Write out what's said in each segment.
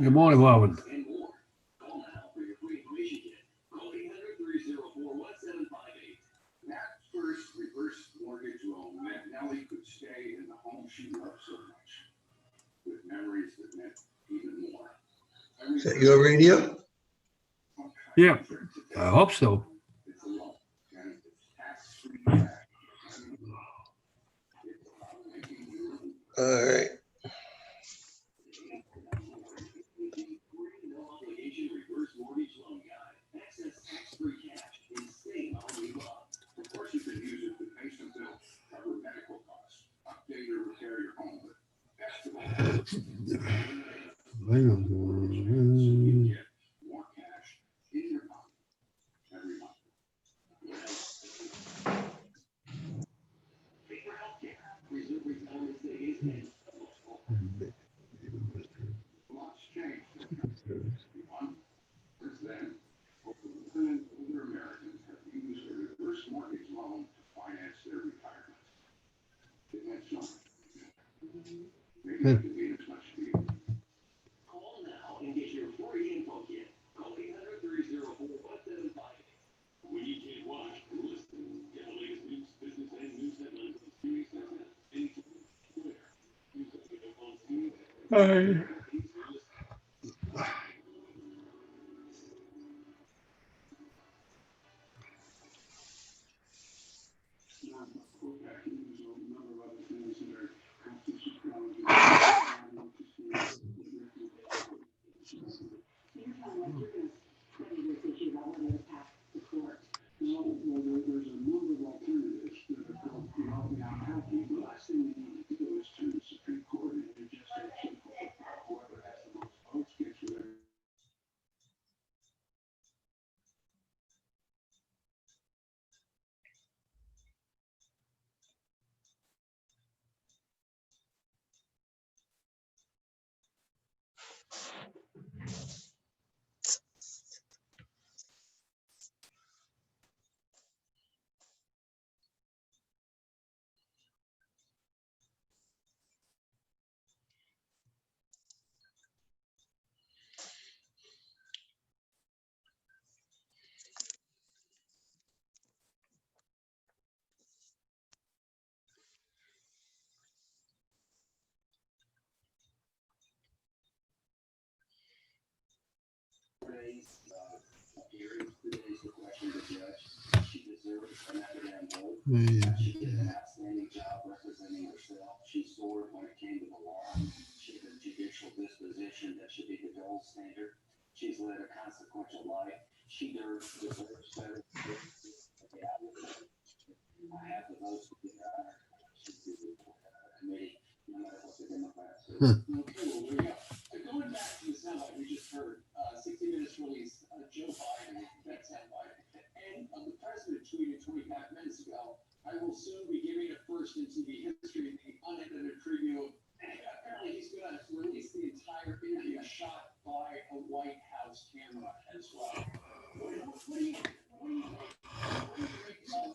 Good morning, Marvin. Is that your radio? Yeah, I hope so. All right.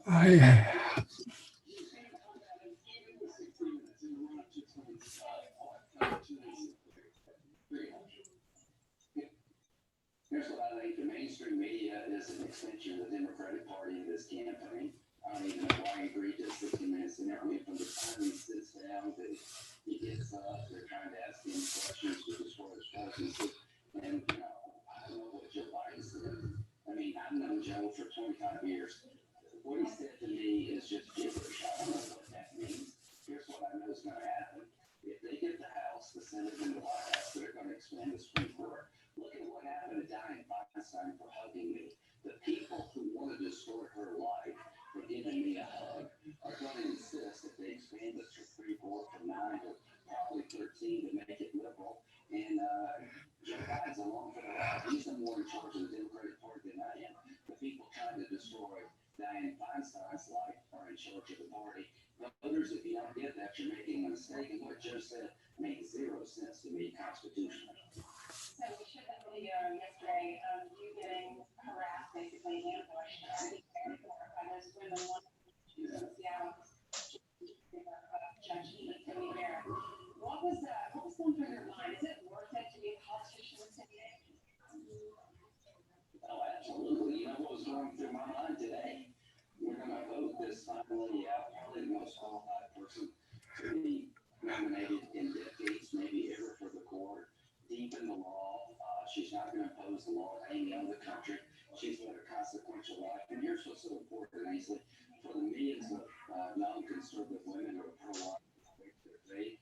Hi. what was going through my mind today. We're going to vote this finally out, probably the most qualified person to be nominated in decades, maybe ever, for the court. Deep in the law, she's not going to impose the law hanging on the country. She's led a consequential life. And here's what's so important, Ainsley, for the millions of young conservative women who are pro-life, their faith.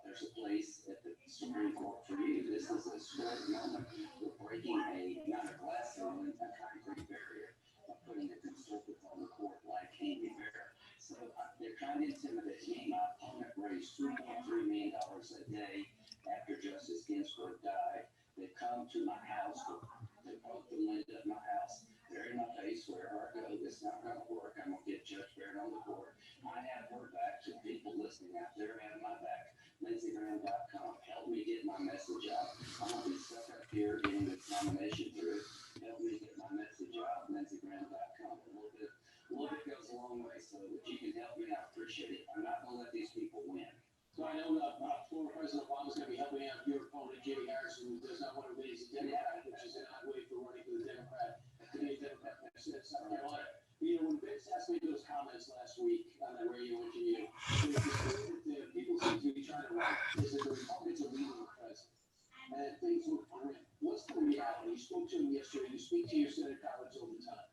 There's a place at the Supreme Court for you. This is a historic moment. We're breaking not a glass ceiling, a concrete barrier, by putting a conservative on the court like Amy Barrett. So they're trying to intimidate me. My opponent raised $3.3 million a day after Justice Ginsburg died. They come to my house. They broke the window of my house. They're in my face wherever I go. It's not going to work. I'm going to get Judge Barrett on the court. I have her back. To people listening out there have my back. LindseyGraham.com. Help me get my message out. I'm going to be stuck up here getting this nomination through. Help me get my message out. LindseyGraham.com. A little bit goes a long way. So if you can help me, I appreciate it. I'm not going to let these people win. So I know former President Obama is going to be helping out your opponent, Jimmy Harris, who does not want to raise a Democrat, which is an odd way for running for the Democrat to be a Democrat next to South Carolina. You know, when Vince asked me those comments last week on that radio interview, people seem to be trying to write is that the Republicans are leading the president. And things look grim. What's the reality? You spoke to him yesterday. You speak to your Senate colleagues all the time.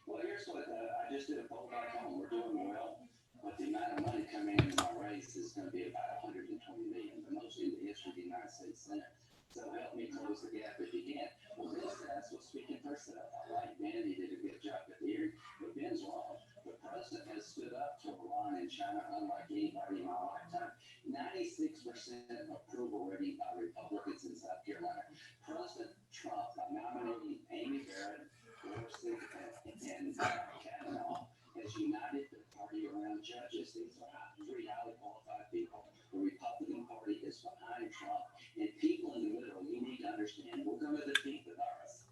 Well, here's what I just did a poll back home. We're doing well. But the amount of money coming in my race is going to be about $120 million, the most in the history of the United States Senate. So help me close the gap if you can. Well, Ben says, well, speaking for himself, I like Ben. He did a good job at the hearing, but Ben's wrong. The president has stood up to Iran and China unlike anybody in my lifetime. 96% approval rating by Republicans in South Carolina. President Trump, by nominating Amy Barrett, Gorsuch, and Kavanaugh, has united the party around judges. These are three highly qualified people. The Republican Party is behind Trump. And people in the middle, you need to understand, we're going to defeat the virus.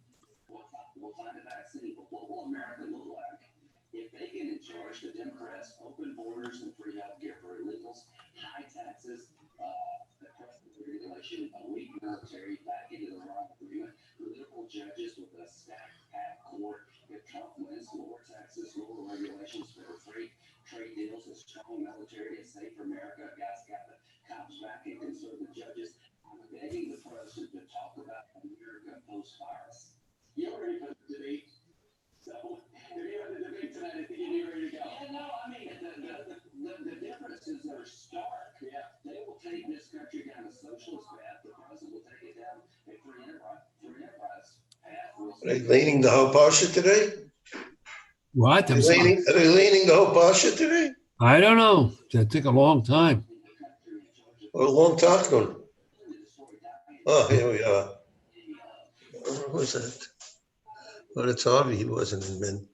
We'll find a vaccine. But what will America look like if they get in charge? The Democrats, open borders and free health care for illegals, high taxes, oppressive regulation, a weak military, back into the wrong agreement, liberal judges with a stacked court. If Trump wins, lower taxes, lower regulations for free trade deals, a strong military, a safer America, guys got the cops back and conservative judges. I'm begging the president to talk about America post-virus. You're ready for the debate. So if you have the debate tonight, I think you're ready to go. Yeah, no, I mean, the differences are stark. Yeah. They will take this country down a socialist path. The president will take it down a free enterprise path. Are they leaning the whole Pasha today? What? Are they leaning the whole Pasha today? I don't know. That took a long time. Or a long time ago? Oh, here we are. What was that? Well, it's Harvey. He wasn't in men.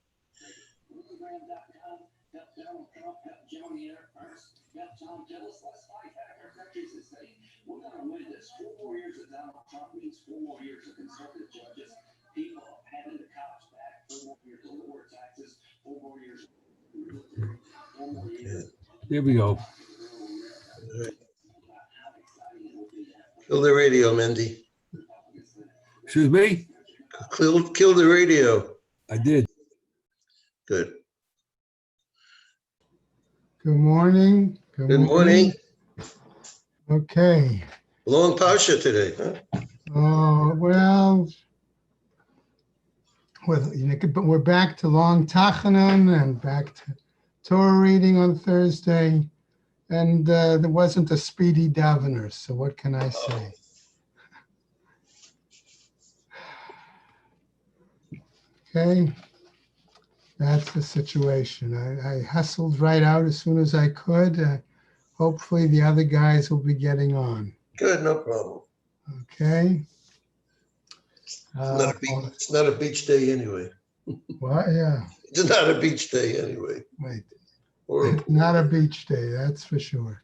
We're going to win this. 4 more years of Donald Trump means 4 more years of conservative judges, people having the cops back, 4 more years of lower taxes, 4 more years of 4 more years. Here we go. Kill the radio, Mindy. Excuse me? Kill the radio. I did. Good. Good morning. Good morning. Okay. Long Pasha today, huh? Well, we're back to Long Tachanan and back to Torah reading on Thursday. And there wasn't a speedy davener, so what can I say? Okay. That's the situation. I hustled right out as soon as I could. Hopefully the other guys will be getting on. Good, no problem. Okay. It's not a beach day anyway. Well, yeah. It's not a beach day anyway. Wait. Or Not a beach day, that's for sure.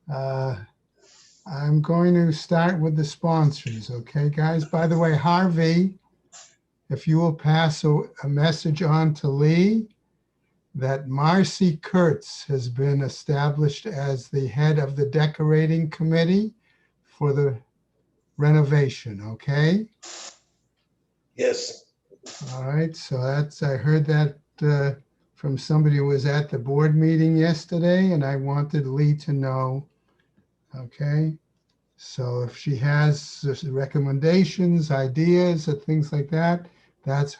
I'm going to start with the sponsors, okay, guys? By the way, Harvey, if you will pass a message on to Lee that Marcy Kurtz has been established as the head of the decorating committee for the renovation, okay? Yes. All right, so that's, I heard that from somebody who was at the board meeting yesterday, and I wanted Lee to know, okay? So if she has recommendations, ideas, or things like that, that's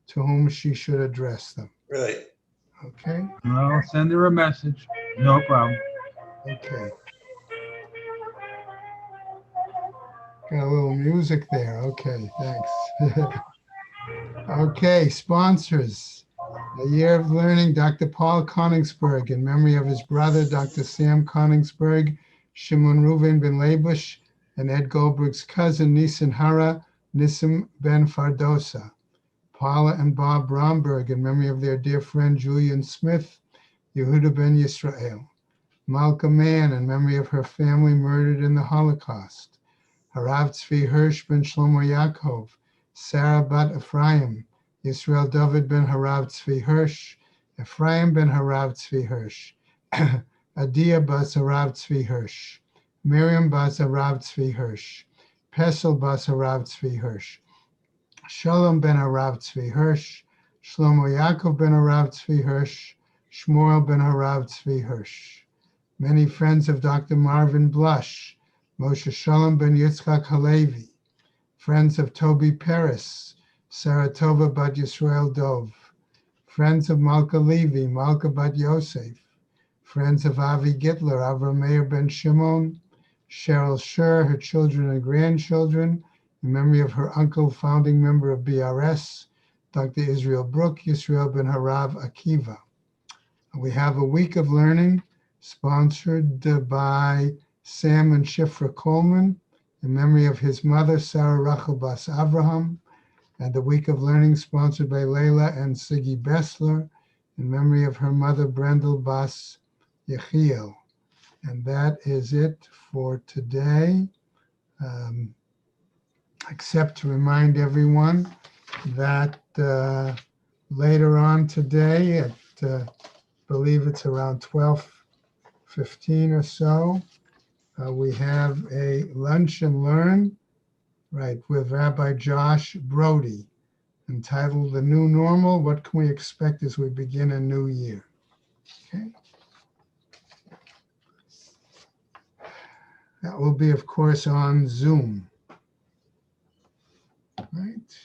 to whom she should address them, Right. okay? I'll send her a message. No problem. Okay. Got a little music there. Okay, thanks. Okay, sponsors. A Year of Learning, Dr. Paul Koningsberg, in memory of his brother, Dr. Sam Koningsberg, Shimon Reuven ben Labush, and Ed Goldberg's cousin, Nisan Hara, Nissim ben Fardosa. Paula and Bob Bromberg, in memory of their dear friend Julian Smith, Yehuda ben Yisrael. Malka Mann, in memory of her family murdered in the Holocaust. Harav Tzvi Hirsch ben Shlomo Yaakov, Sarah bat Ephraim, Yisrael David ben Harav Tzvi Hirsch, Ephraim ben Harav Tzvi Hirsch, Adia bas Harav Tzvi Hirsch, Miriam bas Harav Tzvi Hirsch, Pesel bas Harav Tzvi Hirsch, Shalom ben Harav Tzvi Hirsch, Shlomo Yaakov ben Harav Tzvi Hirsch, Shmuel ben Harav Tzvi Hirsch. Many friends of Dr. Marvin Blush, Moshe Shalom ben Yitzchak Halevi, friends of Toby Peres, Sarah Tova bat Yisrael Dov, friends of Malka Levi, Malka bat Yosef, friends of Avi Gitler, Avram Meir ben Shimon, Cheryl Scher, her children and grandchildren, in memory of her uncle, founding member of BRS, Dr. Israel Brook, Yisrael ben Harav Akiva. We have a week of learning sponsored by Sam and Shifra Coleman, in memory of his mother, Sarah Rachel Bas Avraham, and the week of learning sponsored by Leila and Siggy Bessler, in memory of her mother, Brendel Bas Yechiel. And that is it for today, except to remind everyone that later on today, at I believe it's around 12:15 or so, we have a lunch and learn, right, with Rabbi Josh Brody, entitled The New Normal, What Can We Expect as We Begin a New Year? Okay. That will be, of course, on Zoom. Right.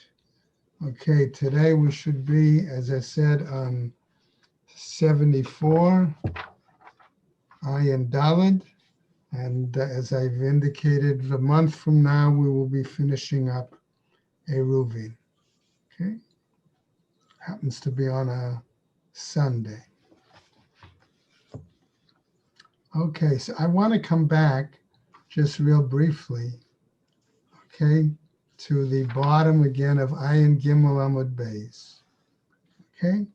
Okay, today we should be, as I said, on 74, Ayin Daled. And as I've indicated, a month from now, we will be finishing up Eruvin. Okay. Happens to be on a Sunday. Okay, so I want to come back just real briefly, okay, to the bottom again of Ayin Gimel Amud Beis, okay,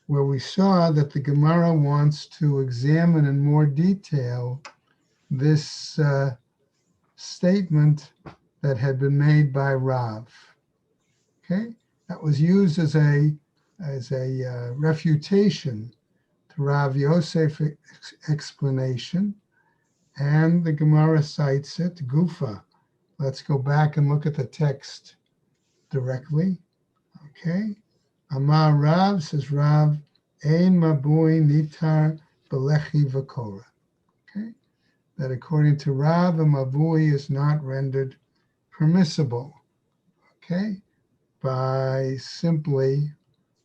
where we saw that the Gemara wants to examine in more detail this statement that had been made by Rav, okay, that was used as a refutation to Rav Yosef's explanation, and the Gemara cites it, Gufa. Let's go back and look at the text directly. Okay. Amar Rav, says Rav, Ein Mabui Nitar Belechi Vakora. Okay. That according to Rav, a Mabui is not rendered permissible. Okay. By simply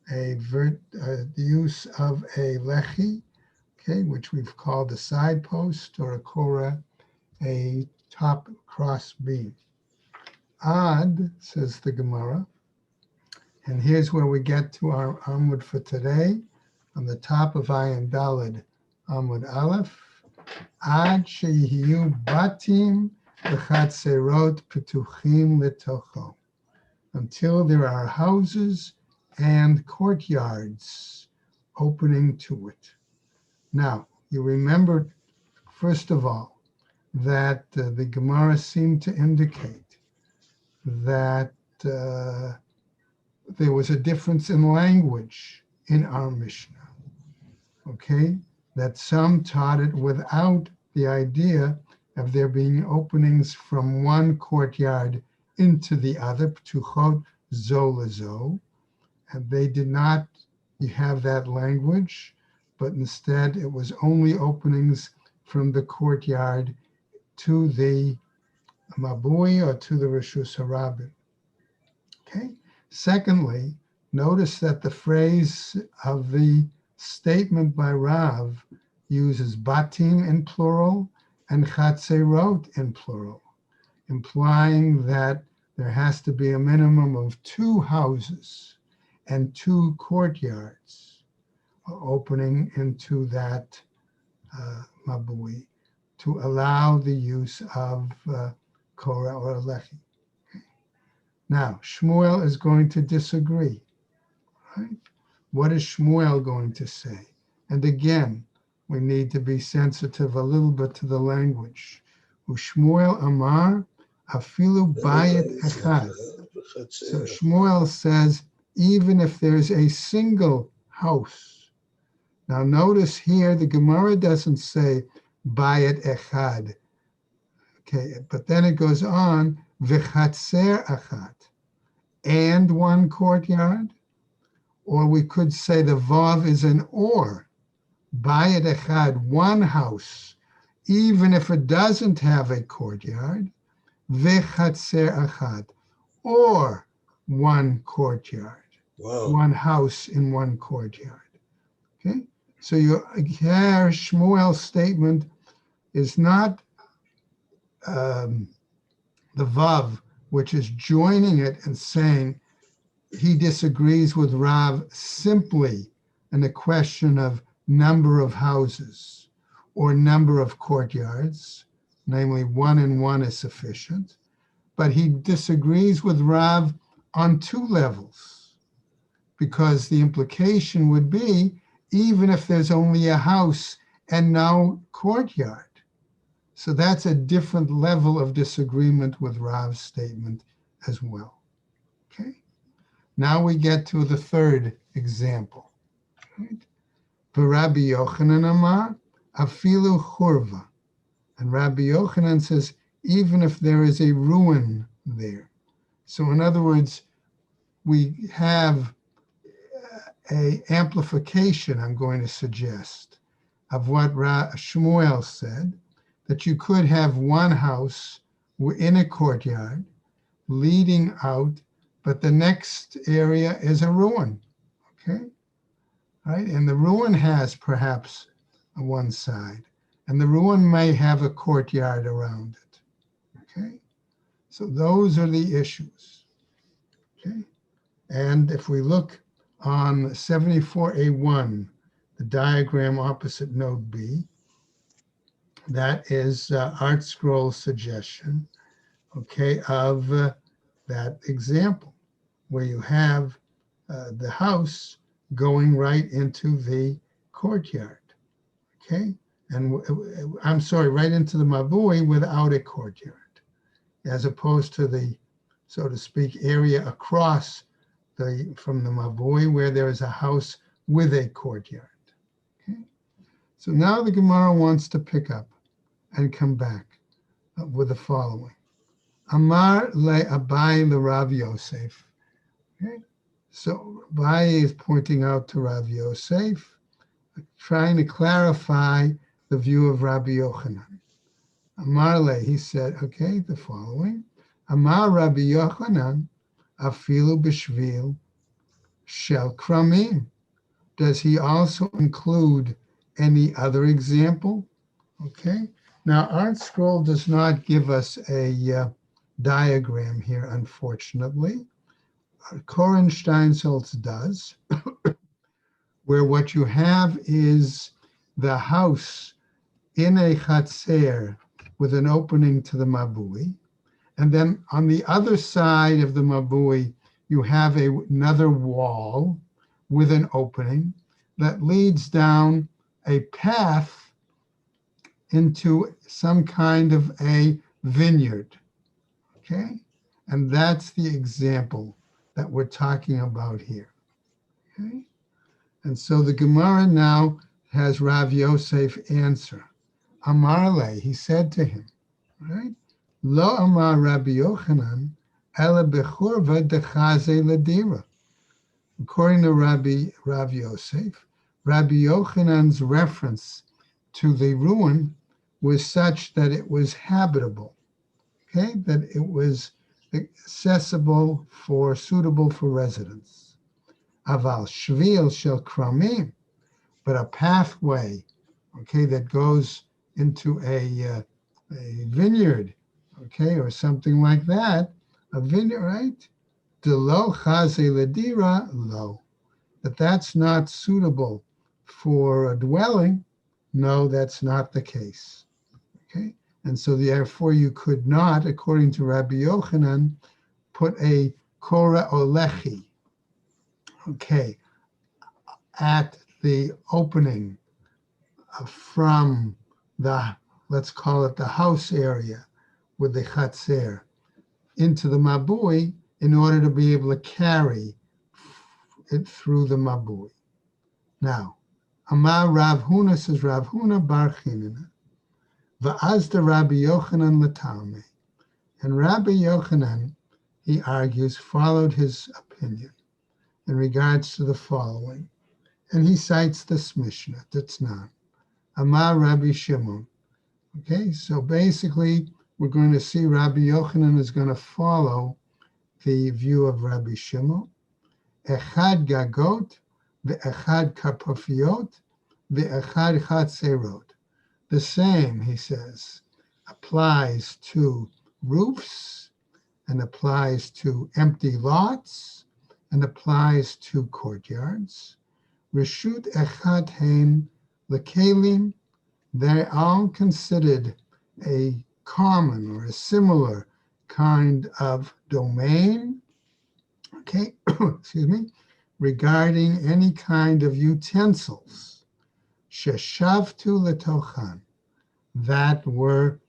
the use of a lechi, okay, which we've called a side post, or a kora, a top cross beam. Ad, says the Gemara, and here's where we get to our Amud for today, on the top of Ayin Daled Amud Aleph, Ad sheyiyu batim v'chatserot petuchim letocho, until there are houses and courtyards opening to it. Now, you remember, first of all, that the Gemara seemed to indicate that there was a difference in language in our Mishnah, okay? That some taught it without the idea of there being openings from one courtyard into the other, ptuchot zo lezo, and they did not have that language, but instead it was only openings from the courtyard to the Mabui or to the Rishus Harabim. Okay. Secondly, notice that the phrase of the statement by Rav uses batim in plural and chatzerot in plural, implying that there has to be a minimum of 2 houses and 2 courtyards opening into that mabui to allow the use of Korah or Lechi. Now, Shmuel is going to disagree, right? What is Shmuel going to say? And again, we need to be sensitive a little bit to the language. Shmuel Amar afilu bayit echad. So Shmuel says, even if there's a single house. Now notice here, the Gemara doesn't say bayit echad. Okay, but then it goes on, v'chatzer echad, and 1 courtyard. Or we could say the vav is an or. Bayit echad, 1 house, even if it doesn't have a courtyard. V'chatzer echad, or 1 courtyard. Wow. 1 house in 1 courtyard. Okay, so your here Shmuel's statement is not the vav, which is joining it and saying he disagrees with Rav simply in the question of number of houses or number of courtyards, namely 1 and 1 is sufficient, but he disagrees with Rav on 2 levels, because the implication would be even if there's only a house and no courtyard. So that's a different level of disagreement with Rav's statement as well. Okay. Now we get to the third example. Right? Rabbi Yochanan Amar afilu churva, and Rabbi Yochanan says even if there is a ruin there. So in other words, we have a amplification, I'm going to suggest, of what Shmuel said, that you could have 1 house in a courtyard leading out, but the next area is a ruin, okay? Right, and the ruin has perhaps one side, and the ruin may have a courtyard around it, okay? So those are the issues, okay? And if we look on 74A1, the diagram opposite node B, that is Art Scroll's suggestion, okay, of that example where you have the house going right into the courtyard, okay? And I'm sorry, right into the mavui without a courtyard, as opposed to the, so to speak, area across from the mavui where there is a house with a courtyard. Okay? So now the Gemara wants to pick up and come back with the following. Amar le Abai le Rav Yosef. Okay? So Abai is pointing out to Rav Yosef, trying to clarify the view of Rabbi Yochanan. Amar le, he said, okay, the following. Amar Rabbi Yochanan afilu b'shvil shel kramim. Does he also include any other example? Okay. Now, Art Scroll does not give us a diagram here, unfortunately. Koren Steinsaltz does, where what you have is the house in a chatzer with an opening to the mabui. And then on the other side of the mabui, you have another wall with an opening that leads down a path into some kind of a vineyard, okay? And that's the example that we're talking about here, okay? And so the Gemara now has Rav Yosef answer. Amar le, he said to him, right? Lo amar Rabbi Yochanan Ela bechurva dechaze ladira. According to Rav Yosef, Rabbi Yochanan's reference to the ruin was such that it was habitable, okay, that it was accessible suitable for residents. Aval shvil shel kramim, but a pathway, okay, that goes into a vineyard, okay, or something like that, a vineyard, right? Delo chaze ledira lo, that that's not suitable for a dwelling. No, that's not the case. Okay, and so therefore you could not, according to Rabbi Yochanan, put a kora olechi, okay, at the opening from the, let's call it the house area with the chatzer into the mabui in order to be able to carry it through the mabui. Now, Amar Rav Huna, says Rav Huna bar Chinina, va'azda Rabbi Yochanan l'talmei, and Rabbi Yochanan, he argues, followed his opinion in regards to the following, and he cites this Mishnah, Tatznan, Amar Rabbi Shimon. Okay, so basically, we're going to see Rabbi Yochanan is going to follow the view of Rabbi Shimon. Echad gagot, ve'echad kapofiot, ve'echad chatzerot. The same, he says, applies to roofs and applies to empty lots and applies to courtyards. Reshut echad hein lekelim, they're all considered a common or a similar kind of domain, okay, excuse me, regarding any kind of utensils, sheshavtu letochan, that were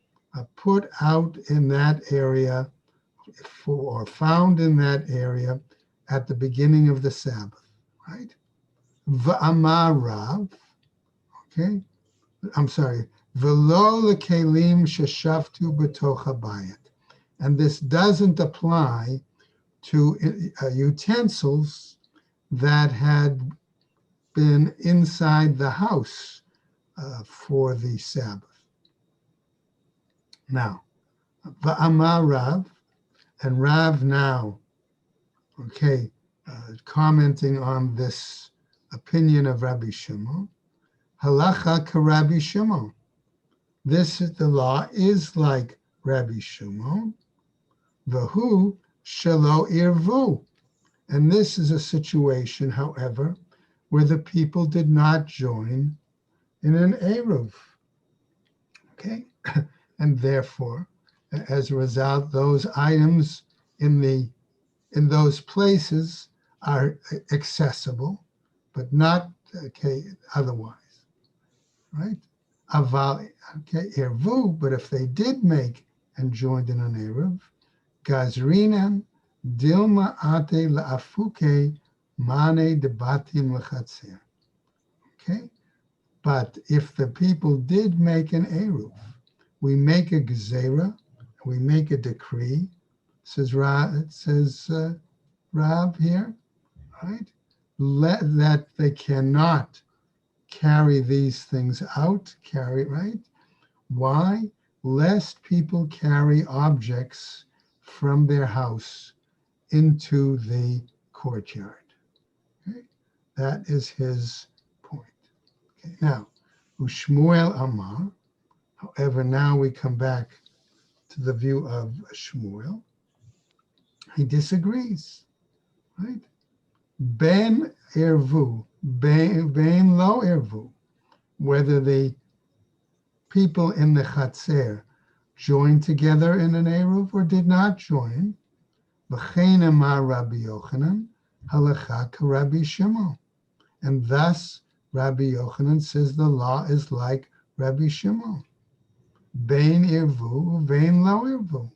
put out in that area or found in that area at the beginning of the Sabbath, right? V'amar Rav, okay, I'm sorry, v'lo lekelim sheshavtu b'toch habayit, and this doesn't apply to utensils that had been inside the house for the Sabbath. Now, v'amar Rav, and Rav now, okay, commenting on this opinion of Rabbi Shimon, halacha ka Rabbi Shimon. This is the law is like Rabbi Shimon, v'hu shelo irvu. And this is a situation, however, where the people did not join in an Eruv. Okay, and therefore, as a result, those items in those places are accessible, but not otherwise, right? Aval, okay, Ervu, but if they did make and joined in an Eruv, Gazrinan Dilma ate la'afuke mane debatim lechatzer. Okay, but if the people did make an Eruv, we make a gezerah, we make a decree. Says Rav here, right? That they cannot carry these things out. Right? Why? Lest people carry objects from their house into the courtyard. Okay? That is his point. Okay, now, Ushmuel Amar, however, now we come back to the view of Shmuel. He disagrees, right? Ben ervu, ben lo ervu, whether the people in the Chatzer joined together in an Eruv or did not join, v'chein amar Rabbi Yochanan, halacha ka Rabbi Shimon. And thus, Rabbi Yochanan says the law is like Rabbi Shimon. Ben irvu, ben lo irvu.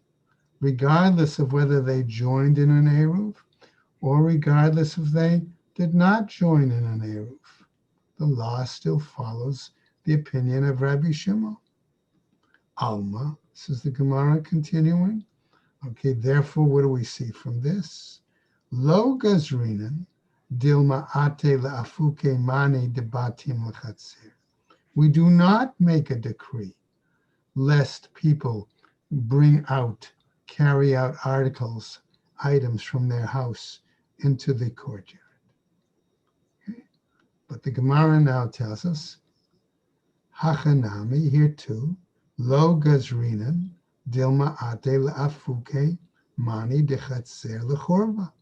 Regardless of whether they joined in an Eruv or regardless if they did not join in an Eruv, the law still follows the opinion of Rabbi Shimon. Alma, says the Gemara continuing, Okay, therefore, what do we see from this? Lo gazrinan dilma ate la'afuke mane debatim l'chatzer. We do not make a decree lest people carry out articles, items from their house into the courtyard. Okay? But the Gemara now tells us, Hachanami, here too, Lo gazrinan dilma ate la'afuke mani dechatzer lechorva.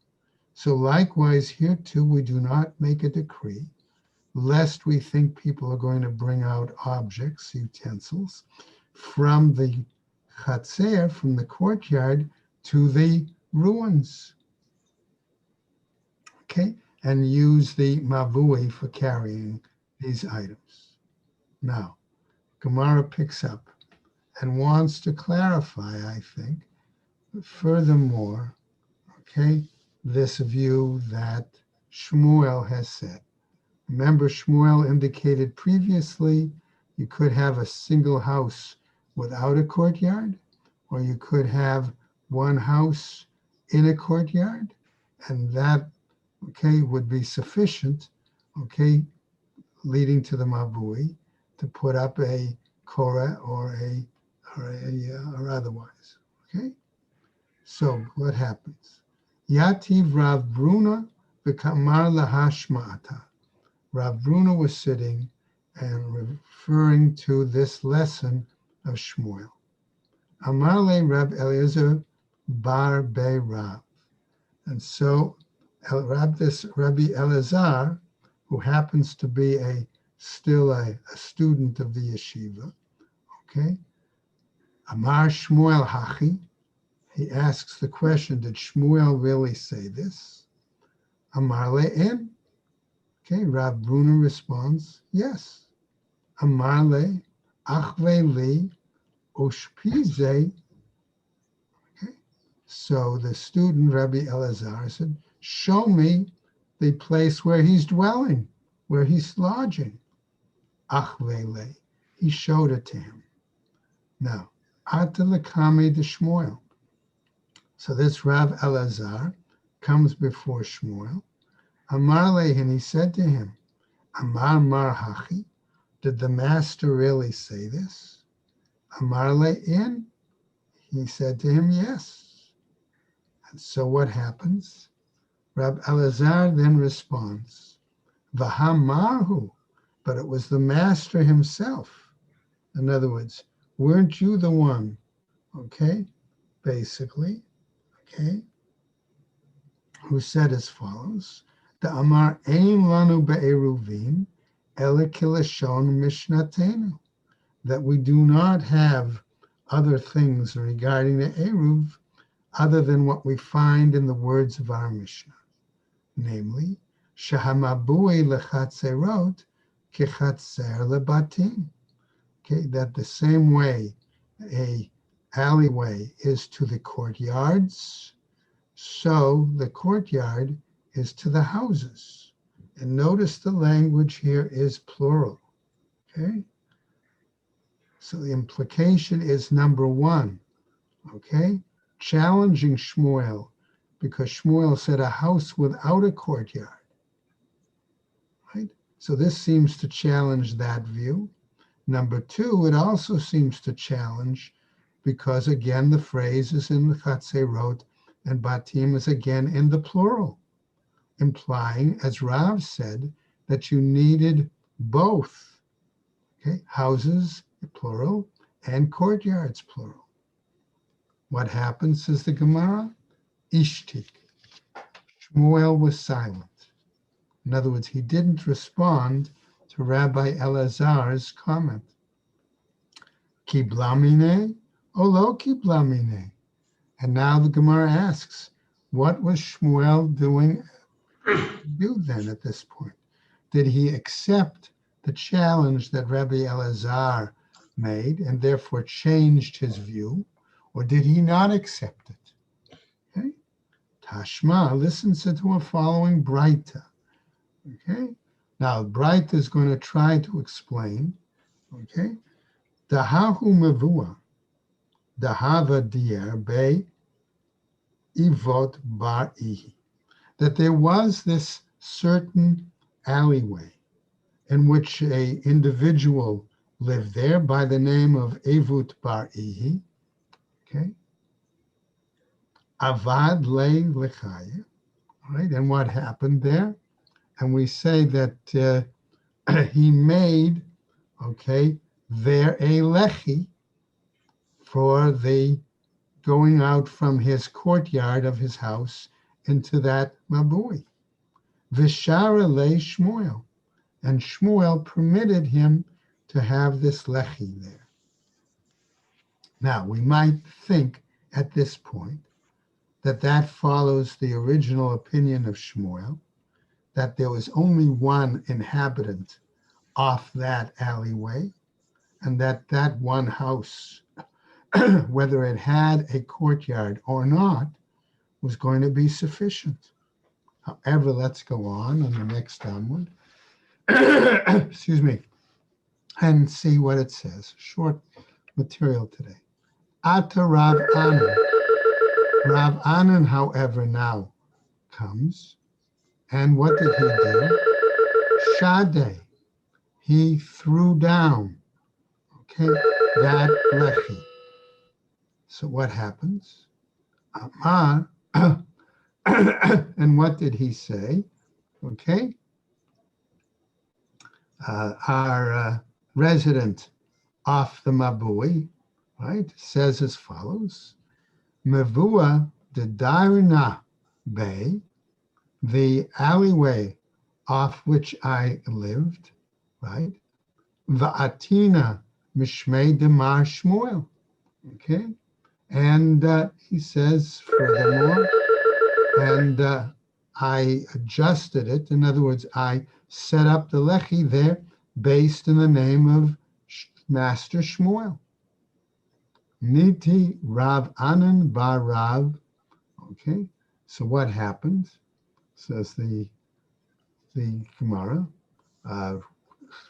So likewise, here too, we do not make a decree, lest we think people are going to bring out objects, utensils, from the chatzer, from the courtyard, to the ruins. Okay, and use the mavui for carrying these items. Now, Gemara picks up and wants to clarify, I think, furthermore, okay, this view that Shmuel has said. Remember, Shmuel indicated previously you could have a single house without a courtyard, or you could have one house in a courtyard, and that, okay, would be sufficient, okay, leading to the mavui, to put up a korah or otherwise, okay? So what happens? Yativ Rav Bruna v'kamar lahashma'ata. Rav Bruna was sitting and referring to this lesson of Shmuel. Amar le Rav Eliezer bar be Rav. And so this Rabbi Elazar, who happens to be still a student of the yeshiva, okay? Amar Shmuel hachi. He asks the question, did Shmuel really say this? Amar le'en. Okay, Rav Bruna responds, yes. Amar le achve li ushpize. Okay, so the student Rabbi Elazar said, show me the place where he's dwelling, where he's lodging. Achve le. He showed it to him. Now, ata lekame de Shmuel. So this Rav Elazar comes before Shmuel. Amar le, and he said to him, Amar mar hachi, did the master really say this? Amar le in, he said to him, yes. And so what happens? Rav Elazar then responds, Vahamarhu, but it was the master himself. In other words, weren't you the one, okay, basically, okay, who said as follows, the Amar ein lanu be'eruvim ele kilashon mishnatenu, that we do not have other things regarding the eruv other than what we find in the words of our Mishnah, namely, shahamabui lechatzerot kechatzer lebatim, okay, that the same way a alleyway is to the courtyards, so the courtyard is to the houses. And notice the language here is plural, okay? So the implication is number one, okay? Challenging Shmuel, because Shmuel said a house without a courtyard, right? So this seems to challenge that view. Number two, it also seems to challenge, because again, the phrase is in the Chatzerot and Batim is again in the plural, implying, as Rav said, that you needed both, okay, houses, plural, and courtyards, plural. What happens, says the Gemara? Ishtik. Shmuel was silent. In other words, he didn't respond to Rabbi Elazar's comment. Ki blamine, olo ki blamine. And now the Gemara asks, what was Shmuel doing then at this point? Did he accept the challenge that Rabbi Elazar made and therefore changed his view, or did he not accept it? Okay. Tashma, listen to a following Braita. Okay. Now, Braita is going to try to explain, okay, Dahahu mevua, dahava dier be Ivot Bar Ihi, that there was this certain alleyway in which a individual lived there by the name of Evut Bar Ihi, okay? Avad Le Lechaya, right? And what happened there? And we say that he made, okay, there a lechi for the going out from his courtyard of his house into that mabui. Vishara le Shmuel, and Shmuel permitted him to have this lechi there. Now, we might think at this point that that follows the original opinion of Shmuel, that there was only one inhabitant off that alleyway, and that that one house, whether it had a courtyard or not, was going to be sufficient. However, let's go on the next Amud. Excuse me, and see what it says. Short material today. Ata Rav Anan. Rav Anan, however, now comes, and what did he do? Shade. He threw down, okay, that lechi. So what happens? Amar, and what did he say? Okay, our resident off the Mabui, right, says as follows: Mevua de Darna Bay, the alleyway off which I lived, right? Va'atina Mishmei Demar Shmuel. Okay, and he says furthermore, and I adjusted it. In other words, I set up the lechi there based in the name of Master Shmuel. Niti Rav Anan Bar Rav. Okay, so what happened? Says the Gemara.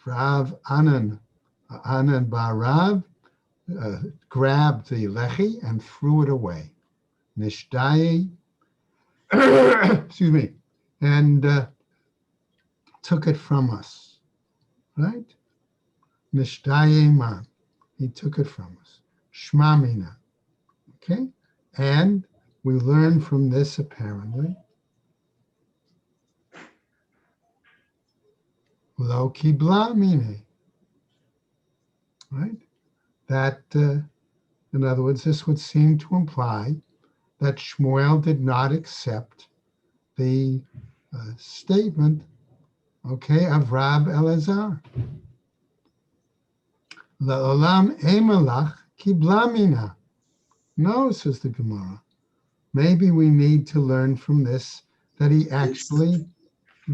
Rav Anan Bar Rav grabbed the lechi and threw it away. Nishdai, excuse me, and took it from us, right? Nishdai man, he took it from us. Shmamina, okay? And we learn from this apparently, lo kibla mine, right? That, in other words, this would seem to imply that Shmuel did not accept the statement, okay, of Rab Elazar. La'olam emelach kiblamina. No, says the Gemara. Maybe we need to learn from this that he actually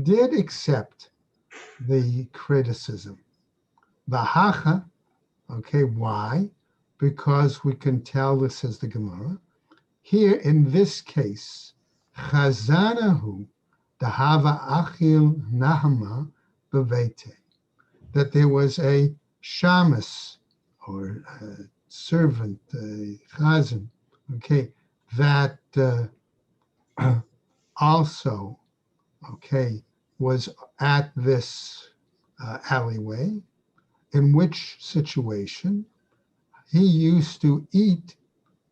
did accept the criticism. Vahacha, okay, why? Because we can tell, this says the Gemara, here in this case, Chazanahu dahava achil nahama bevete, that there was a shamus or a servant, chazan, okay, that also, okay, was at this alleyway, in which situation he used to eat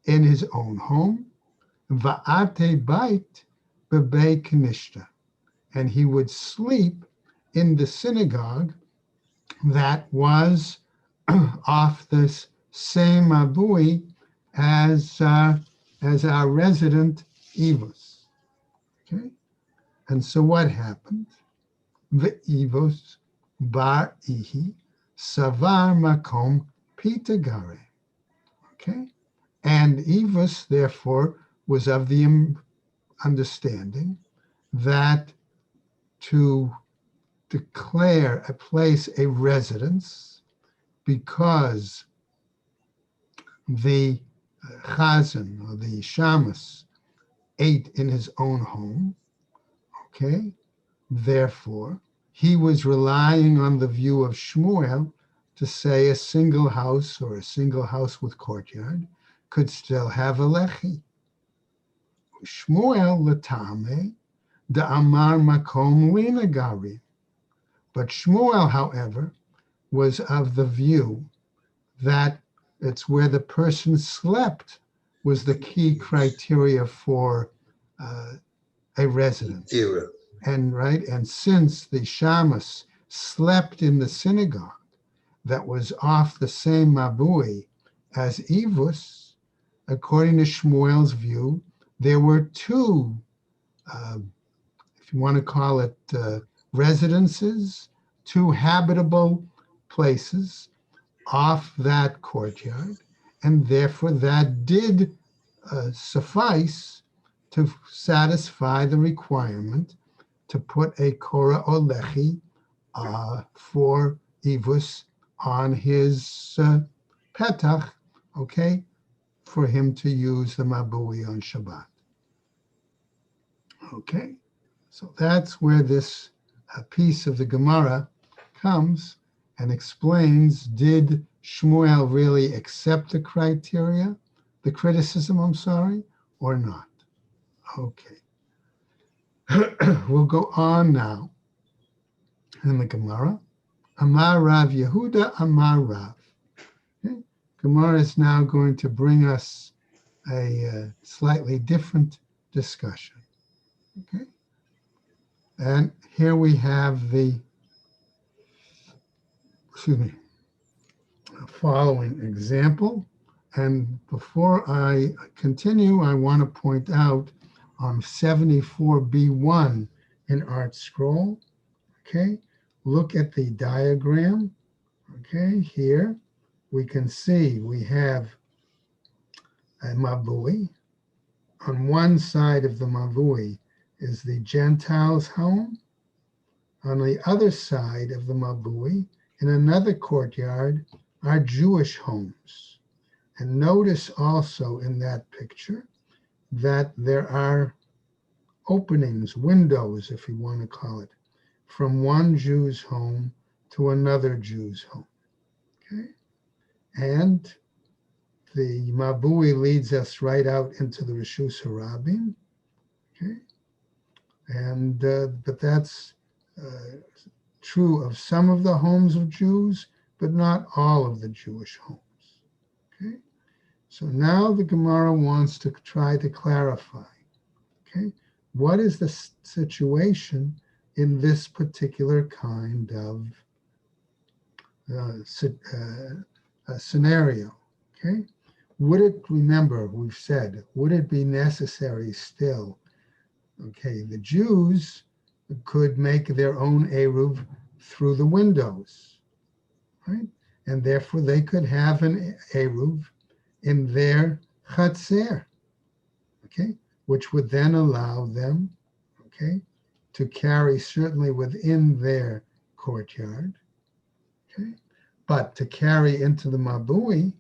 in his own home, va'ate bait bebei kanishta, and he would sleep in the synagogue that was off this same mabui as our resident Evos. Okay, and so what happened? The Evos bar ihi savar makom pitagare. Okay, and Evos therefore was of the understanding that to declare a place a residence because the chazan or the shamus ate in his own home, okay, therefore he was relying on the view of Shmuel to say a single house or a single house with courtyard could still have a lechi. Shmuel Latame de Amar Makom Lina Gari. But Shmuel, however, was of the view that it's where the person slept was the key criteria for a residence. Era. And since the shamus slept in the synagogue that was off the same mabui as Ivus, according to Shmuel's view, there were two, if you want to call it residences, two habitable places off that courtyard, and therefore that did suffice to satisfy the requirement to put a Korah or Lechi for Ivus on his petach, okay, for him to use the Mabui on Shabbat. Okay, so that's where this piece of the Gemara comes and explains, did Shmuel really accept the criteria, the criticism, or not? Okay. We'll go on now in the Gemara. Amar Rav Yehuda Amar Rav. Okay. Gemara is now going to bring us a slightly different discussion. Okay. And here we have the following example. And before I continue, I want to point out on 74b1 in Art Scroll, okay, look at the diagram, okay, here we can see we have a mavui. On one side of the mavui is the Gentiles' home. On the other side of the mavui, in another courtyard, are Jewish homes. And notice also in that picture that there are openings, windows, if you want to call it, from one Jew's home to another Jew's home. Okay? And the Mabui leads us right out into the Rishus Harabim. Okay? And but that's true of some of the homes of Jews, but not all of the Jewish homes. Okay? So now the Gemara wants to try to clarify, okay, what is the situation in this particular kind of scenario, okay? Would it, remember, we've said, would it be necessary still, okay, the Jews could make their own Eruv through the windows, right? And therefore they could have an Eruv in their Chatzer, okay, which would then allow them, okay, to carry certainly within their courtyard, okay, but to carry into the Mabui,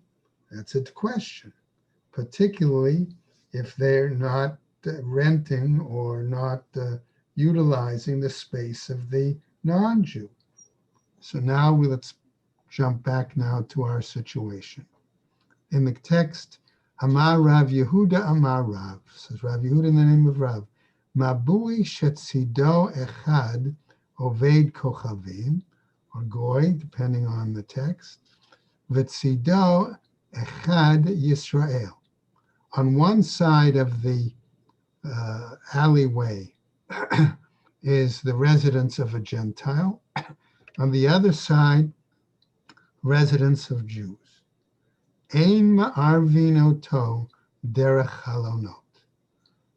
that's a question, particularly if they're not renting or not utilizing the space of the non-Jew. So now let's jump back now to our situation. In the text, Amar Rav Yehuda Amar Rav, says Rav Yehuda in the name of Rav, Mabui shetzido echad oved kochavim, or goy, depending on the text, v'tzido echad Yisrael. On one side of the alleyway is the residence of a Gentile. On the other side, residence of Jews. Ein ma'arvin oto derech halonot.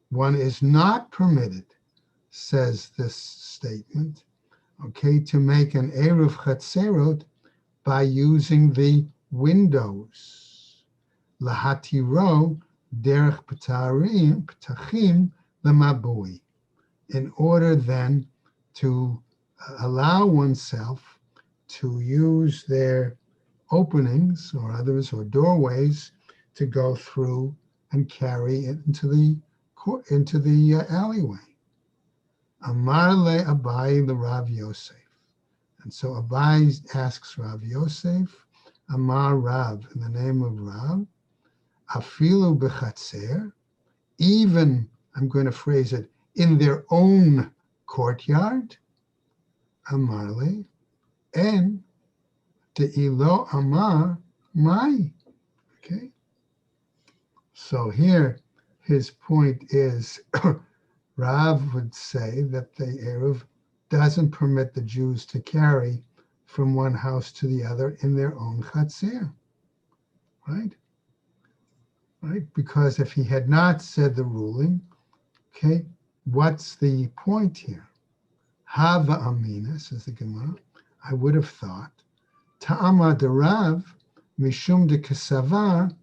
One is not permitted, says this statement, okay, to make an Eruv Chatzerot by using the windows. Lahatiro derech ptachim lemabui. In order then to allow oneself to use their openings or others or doorways to go through and carry it into the alleyway. Amar le Abai the Rav Yosef. And so Abai asks Rav Yosef, Amar Rav, in the name of Rav, Afilu b'chatzer, even I'm going to phrase it, in their own courtyard, amarle, and te'ilo amar mai. Okay? So here, his point is, Rav would say that the Eruv doesn't permit the Jews to carry from one house to the other in their own chatzir, right? Right? Because if he had not said the ruling, okay, what's the point here? Hava amina, says the Gemara, I would have thought, ta'ama de Rav, mishum de kasavar,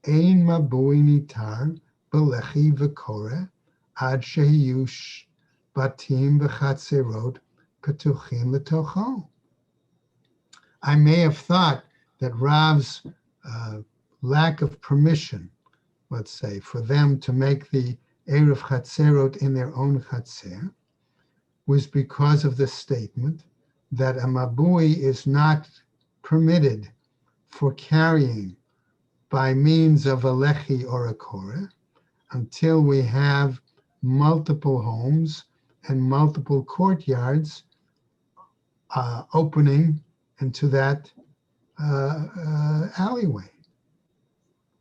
ein mabui nitar, belechi v'kore, ad shehiyush batim v'chatzerot petuchim l'tocho. I may have thought that Rav's lack of permission, let's say, for them to make the Eruv Chatzerot in their own Chatzer was because of the statement that a Mabui is not permitted for carrying by means of a Lechi or a Koreh until we have multiple homes and multiple courtyards opening into that alleyway.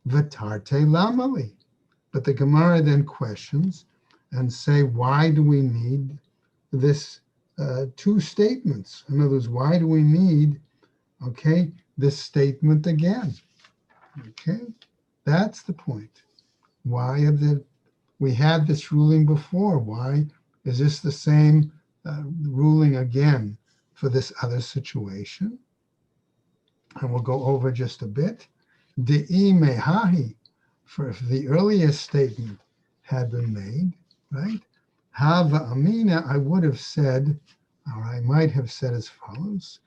V'tarte lamali. But the Gemara then questions and say, why do we need this two statements? In other words, why do we need, okay, this statement again? Okay, that's the point. Why we had this ruling before? Why is this the same ruling again for this other situation? And we'll go over just a bit. De'i mehahi, for if the earliest statement had been made, right? Hava amina, I would have said, or I might have said as follows: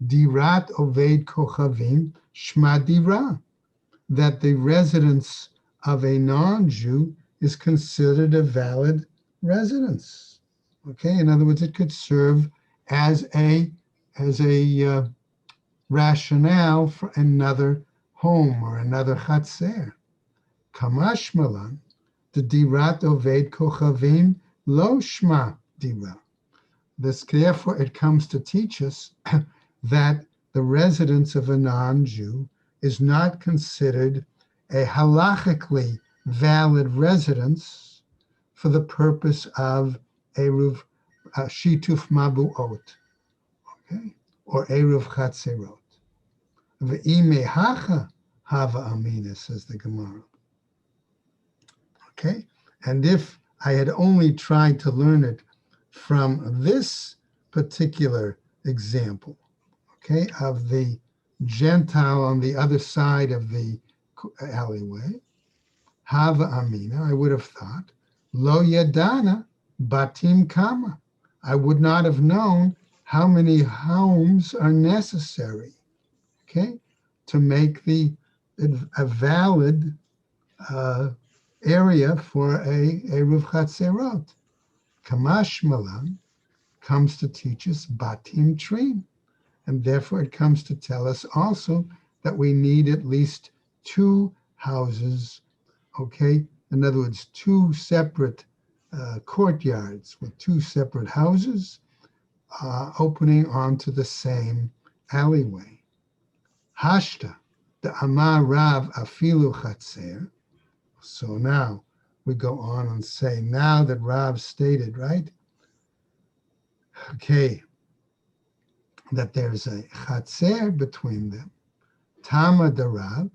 Dirat oved kochavim shma dira, that the residence of a non-Jew is considered a valid residence. Okay, in other words, it could serve as a rationale for another home or another chatzer. Kamash malan, the dirat oved kochavim lo shma dira. Therefore, it comes to teach us that the residence of a non-Jew is not considered a halachically valid residence for the purpose of Eruv Shituf Mabuot, okay, or Eruv Chatzerot. Ve'ime hacha hava amina, says the Gemara. Okay, and if I had only tried to learn it from this particular example, okay, of the Gentile on the other side of the alleyway, hava amina, I would have thought, lo yadana batim kama. I would not have known how many homes are necessary, okay, to make a valid area for a Eruv Chatzerot. Kamash Malan comes to teach us batim trim, and therefore it comes to tell us also that we need at least two houses, okay? In other words, two separate courtyards with two separate houses opening onto the same alleyway. Hashta, the Amar Rav Afilu Chatzer. So now we go on and say, now that Rav stated, right? Okay, that there's a Chatzer between them. Tama de Rav,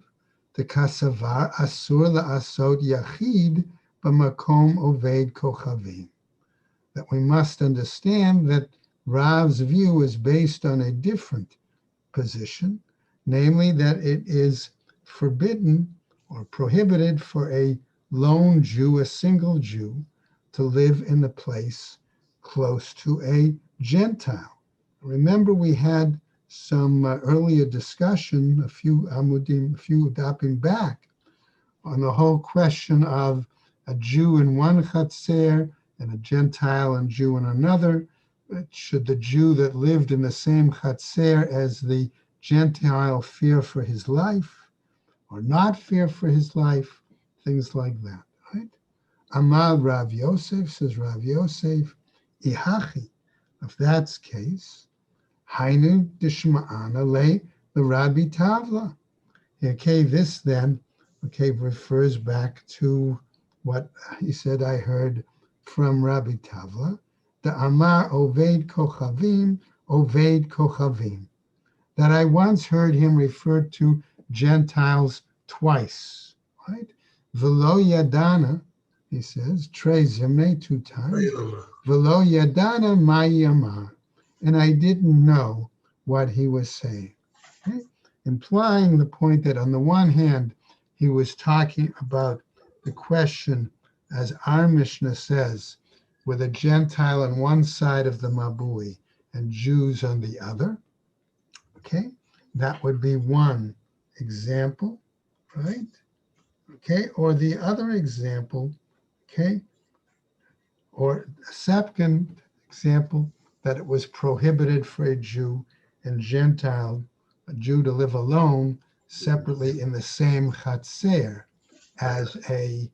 the Kasavar Asur la'asot Yachid b'makom oved kochavim. That we must understand that Rav's view is based on a different position, namely that it is forbidden or prohibited for a lone Jew, a single Jew, to live in the place close to a Gentile. Remember, we had some earlier discussion, a few dapim back, on the whole question of a Jew in one chatzer and a Gentile and Jew in another. Should the Jew that lived in the same chatzer as the Gentile fear for his life or not fear for his life? Things like that, right? Amal Rav Yosef, says Rav Yosef, Ihachi, if that's case, Hainu Dishma'ana Le the Rabbi Tavla. Okay, this then, okay, refers back to what he said I heard from Rabbi Tavla, the Amar Oved Kochavim, that I once heard him refer to Gentiles twice, right? Velo Yadana, he says, Trei Zimne 2 times, Velo Yadana Mayamar, and I didn't know what he was saying, okay? Implying the point that on the one hand, he was talking about the question, as our Mishnah says, with a Gentile on one side of the Mabui and Jews on the other. Okay, that would be one example, right? Okay, or the other example, okay, or a second example, that it was prohibited for a Jew and Gentile, a Jew to live alone separately in the same chatzer as a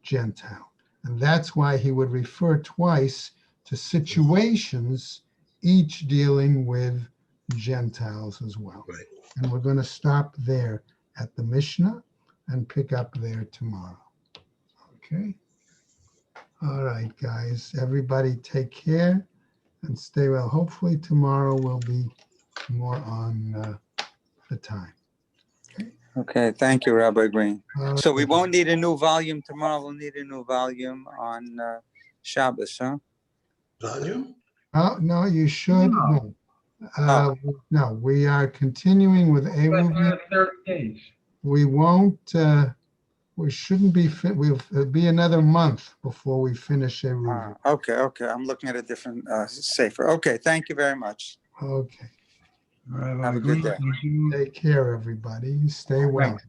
Gentile. And that's why he would refer twice to situations, each dealing with Gentiles as well. Right. And we're going to stop there at the Mishnah and pick up there tomorrow. Okay. All right, guys. Everybody take care and stay well. Hopefully tomorrow will be more on the time. Okay, thank you, Rabbi Green. All So we right. won't need a new volume tomorrow. We'll need a new volume on Shabbos, huh? Volume? Oh, no, you should. No. No, we are continuing with But Eruvin. 30 days. We won't, we shouldn't be, it'll be another month before we finish Eruvin. Okay. I'm looking at a different safer. Okay, thank you very much. Okay. Rabbi Have a good Green, day. thank you. Take care, everybody. Stay well. Thanks.